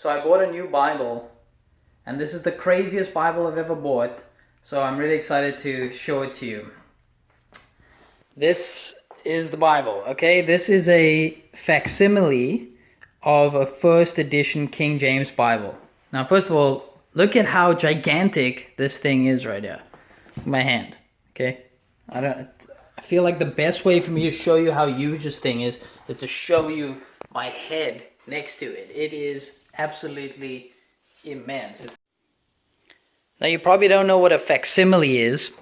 So I bought a new Bible, and this is the craziest Bible I've ever bought. So I'm really excited to show it to you. This is the Bible, okay? This is a facsimile of a first edition King James Bible. Now, first of all, look at how gigantic this thing is right here. My hand, okay? I feel like the best way for me to show you how huge this thing is to show you my head next to it. It is absolutely immense. Now, you probably don't know what a facsimile is.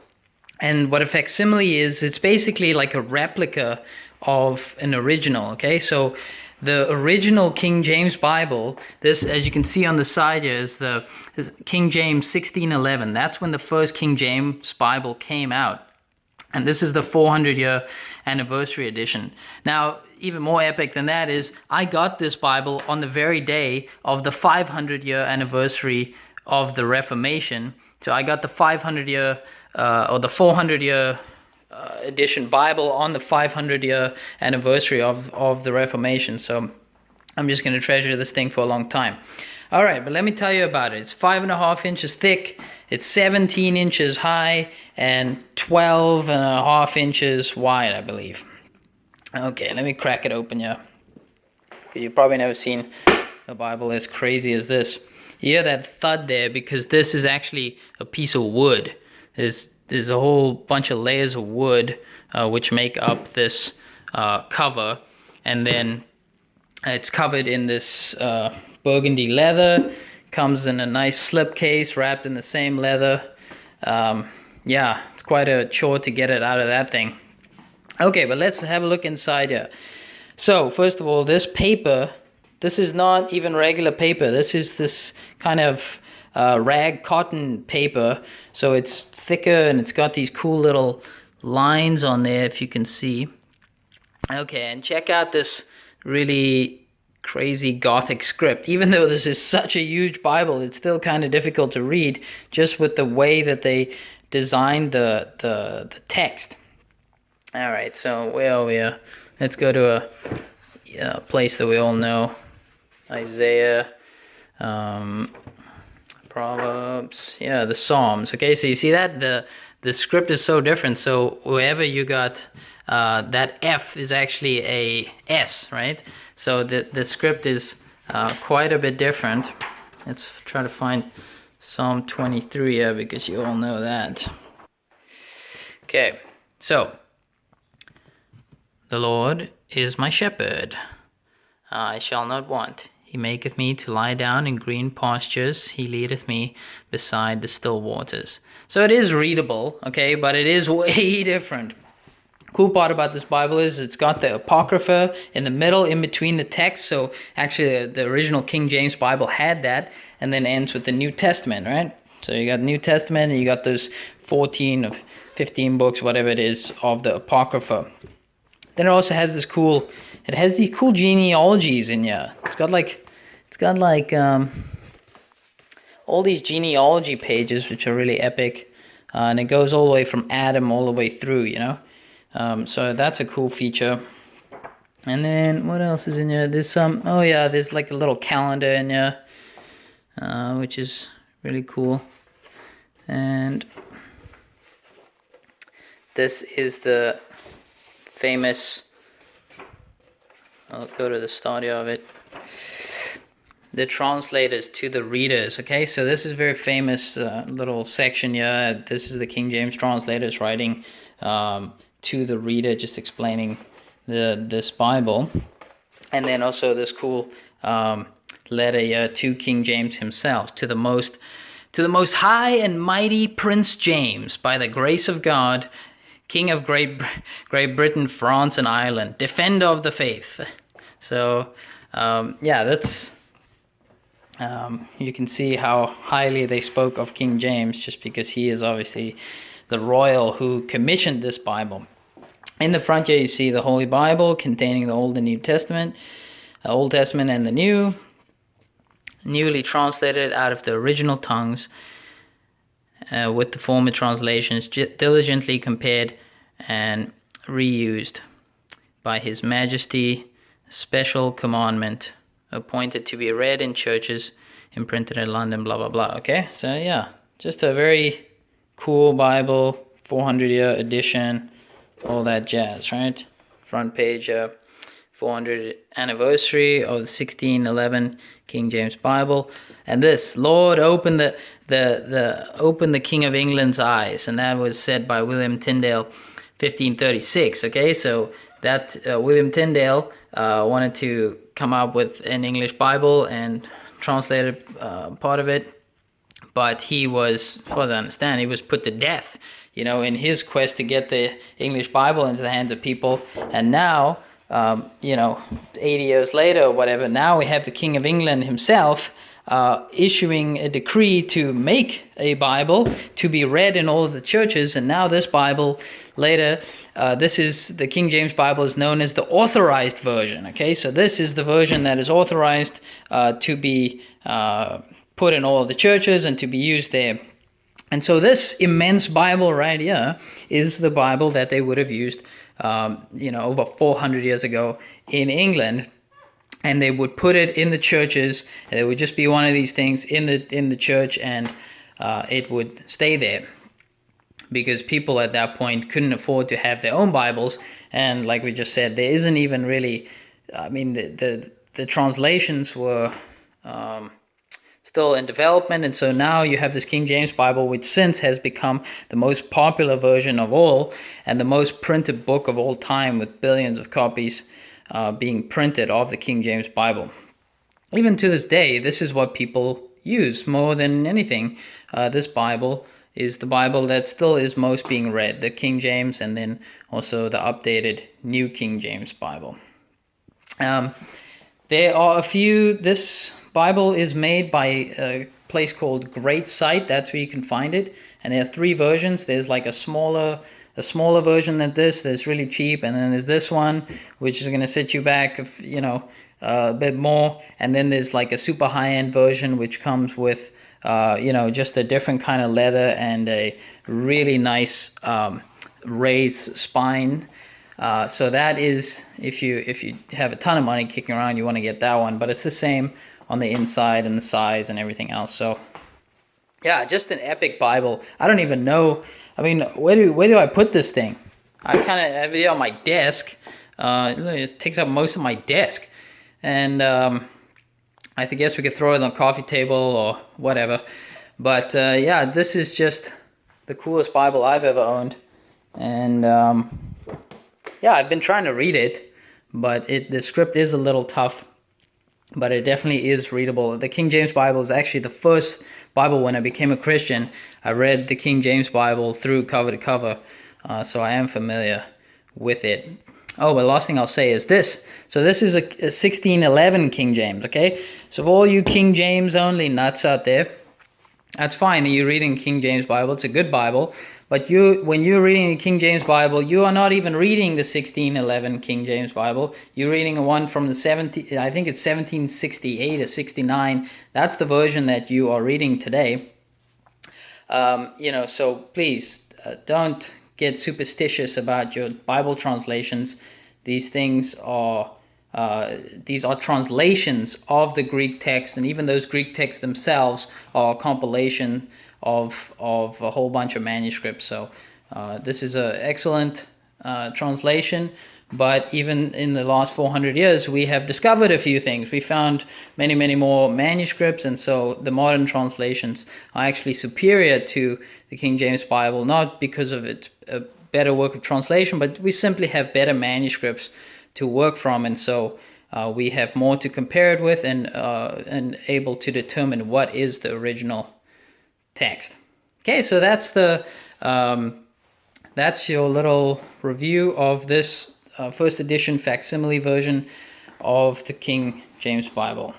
And what a facsimile is, it's basically like a replica of an original, okay? So the original King James Bible, this, as you can see on the side here, is King James 1611. That's when the first King James Bible came out. And this is the 400-year anniversary edition. Now, even more epic than that is, I got this Bible on the very day of the 500-year anniversary of the Reformation. So I got the 500-year or the 400-year edition Bible on the 500-year anniversary of the Reformation. So I'm just going to treasure this thing for a long time. All right, but let me tell you about it. It's 5.5 inches thick, it's 17 inches high, and 12.5 inches wide, I believe. Okay, let me crack it open here, because you've probably never seen a Bible as crazy as this. You hear that thud there because this is actually a piece of wood. There's a whole bunch of layers of wood which make up this cover, and then it's covered in this burgundy leather. Comes in a nice slipcase wrapped in the same leather. Yeah, it's quite a chore to get it out of that thing. Okay, but let's have a look inside here. So first of all, this paper, this is not even regular paper. This is this kind of rag cotton paper. So it's thicker and it's got these cool little lines on there, if you can see. Okay, and check out this really crazy Gothic script. Even though this is such a huge Bible, it's still kind of difficult to read just with the way that they designed the text. All right, so where are we? Let's go to a place that we all know. Isaiah, Proverbs, yeah, the Psalms. Okay, so you see that the script is so different. So wherever you got that F is actually a S, right? So the script is quite a bit different. Let's try to find Psalm 23 here, because you all know that. Okay, so the Lord is my shepherd, I shall not want. He maketh me to lie down in green pastures. He leadeth me beside the still waters. So it is readable, okay, but it is way different. Cool part about this Bible is it's got the Apocrypha in the middle, in between the text. So actually the original King James Bible had that, and then ends with the New Testament, right? So you got New Testament, and you got those 14 or 15 books, whatever it is, of the Apocrypha. Then it also has this cool, it has these cool genealogies in here. It's got like all these genealogy pages, which are really epic. And it goes all the way from Adam all the way through, you know. So that's a cool feature. And then what else is in here? There's some, oh yeah, there's like a little calendar in here, which is really cool. And this is the famous, I'll go to the start of it, the translators to the readers. Okay, so this is a very famous little section here. This is the King James translators writing to the reader, just explaining this Bible. And then also this cool letter to King James himself, to the most high and mighty Prince James, by the grace of God, King of Great Britain, France, and Ireland, defender of the faith. So, yeah, that's, you can see how highly they spoke of King James, just because he is obviously the royal who commissioned this Bible. In the front here, you see the Holy Bible containing the Old and New Testament, the Old Testament and the New, newly translated out of the original tongues, with the former translations diligently compared and reused by His Majesty, special commandment appointed to be read in churches, imprinted in London, blah, blah, blah. Okay, so yeah, just a very cool Bible, 400-year edition, all that jazz, right? Front page, 400th anniversary of the 1611 King James Bible. And this, Lord, open the King of England's eyes. And that was said by William Tyndale, 1536. Okay, so that William Tyndale wanted to come up with an English Bible and translated part of it. But he was, as far as I understand, he was put to death, you know, in his quest to get the English Bible into the hands of people. And now, you know, 80 years later or whatever, now we have the King of England himself issuing a decree to make a Bible to be read in all of the churches. And now this Bible later, this is the King James Bible is known as the Authorized version. Okay, so this is the version that is authorized to be put in all of the churches and to be used there. And so this immense Bible right here is the Bible that they would have used, you know, over 400 years ago in England. And they would put it in the churches, and it would just be one of these things in the church, and it would stay there because people at that point couldn't afford to have their own Bibles. And like we just said, there isn't even really, I mean, the translations were still in development, and so now you have this King James Bible, which since has become the most popular version of all and the most printed book of all time, with billions of copies being printed of the King James Bible. Even to this day, this is what people use more than anything. This Bible is the Bible that still is most being read, the King James, and then also the updated New King James Bible. There are a few. This Bible is made by a place called Great Sight. That's where you can find it. And there are three versions. There's like a smaller version than this that's really cheap, and then there's this one which is going to set you back, you know, a bit more. And then there's like a super high-end version which comes with you know, just a different kind of leather and a really nice raised spine. So that is, if you have a ton of money kicking around, you want to get that one. But it's the same on the inside and the size and everything else. So yeah, just an epic Bible. I don't even know. I mean, where do I put this thing? I kind of have it on my desk. It takes up most of my desk, and I guess we could throw it on a coffee table or whatever. But yeah, this is just the coolest Bible I've ever owned, and yeah, I've been trying to read it, but the script is a little tough, but it definitely is readable. The King James Bible is actually the first Bible when I became a Christian. I read the King James Bible through cover to cover, so I am familiar with it. Oh, but last thing I'll say is this. So this is a 1611 King James, okay? So for all you King James only nuts out there, that's fine that you're reading King James Bible. It's a good Bible. But when you're reading the King James Bible, you are not even reading the 1611 King James Bible. You're reading one from the 1768 or 69. That's the version that you are reading today. You know, so please don't get superstitious about your Bible translations. These things are translations of the Greek text, and even those Greek texts themselves are a compilation of a whole bunch of manuscripts. So this is an excellent translation, but even in the last 400 years, we have discovered a few things. We found many, many more manuscripts, and so the modern translations are actually superior to the King James Bible, not because of its better work of translation, but we simply have better manuscripts to work from, and so we have more to compare it with, and able to determine what is the original text. Okay, so that's your little review of this first edition facsimile version of the King James Bible.